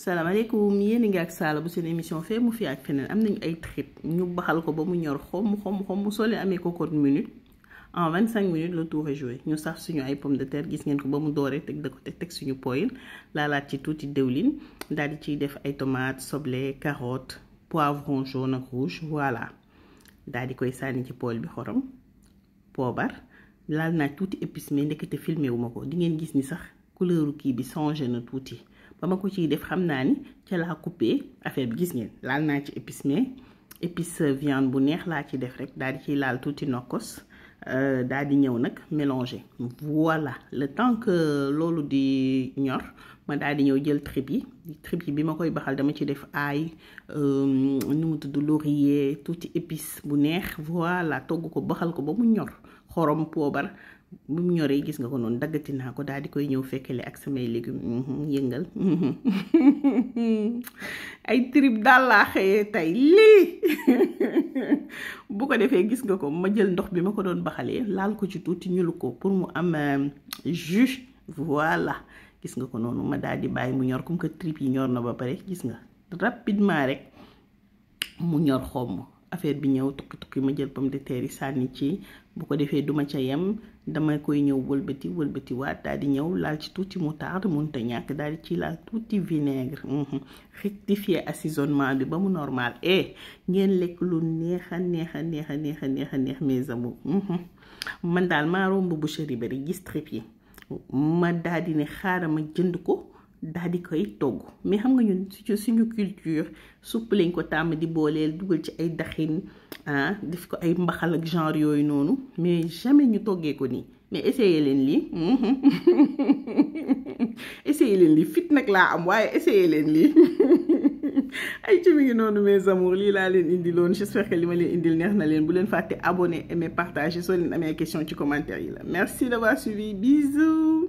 salaamaaleykum yéen a ngi ak Sala bu seen émission fee mu fi ak feneen am nañu ay trip ñu baxal ko ba mu ñor xom soo leen amee cocotte minute en 25 minutes le tour est joué ñu sax suñu ay pomme de terre gis ngeen ko ba mu dooree teg da ko teg suñu poêle laalaat ci tuuti dëwlin daal di ciy def ay tomates soble carotte poivron jaune ak rouge voilà daal di koy sànni ci poêle bi xorom poobar laal naa tuuti épice mais ndekete filmé wu ma ko di ngeen gis ni sax couleuru kii bi changé na tuuti. ba ma ko ciy def xam naa ni ca laa coupé affaire bi gis ngeen laal naa ci épice mais épice viande bu neex laa ci def rek daal di ciy laal tuuti nokkos daal di ñëw nag mélanger voilà le temps que loolu di ñor ma daal di ñëw jël trip yi bi ma koy baxal dama ci def ail nu mu tudd laurier tuuti épice bu neex voilà togg ko baxal ko ba mu ñor xorom poobar bu mu ñoree gis nga ko noonu daggati naa ko daal di koy ñëw fekkale ak samay légumes yëngal ay trip daal laa xëyee tey lii bu ko defee gis nga ko ma jël ndox bi ma ko doon baxalee laal ko ci tuuti ñulu ko pour mu am jus voilà gis nga ko noonu ma daal di bàyyi mu ñor comme que trip yi ñor na ba pare gis nga rapidement rek mu ñor xomm affaire bi ñëw tukki ma jël pomme de terre yi sànni ci bu ko defee duma ca yem dama koy ñëw wëlbati waat daal di ñëw laal ci tuuti moutarde mënut a ñàkk daal di ci laal tuuti vinaigre rectifier assaisonnement bi ba mu normal ngeen lekk lu neex mes amours man daal maa romb boucherie bari gis trip yi ma daal di ne xaaral ma jënd ko daal di koy togg mais xam nga ñun suñu culture supp lañ ko tàmm di booleel dugal ci ay daxin def ko ay mbaxal ak genre yooyu noonu mais jamais ñu toggee ko nii mais essayé leen lii fit nag laa am waaye essayé leen lii ay ci mi ngi noonu mes amours lii laa leen indiloon j'espère que li ma leen indil neex na leen bu leen fàtte abonné aimer partager soo leen amee question ci commentaire yi la merci d'avoir suivi bisous.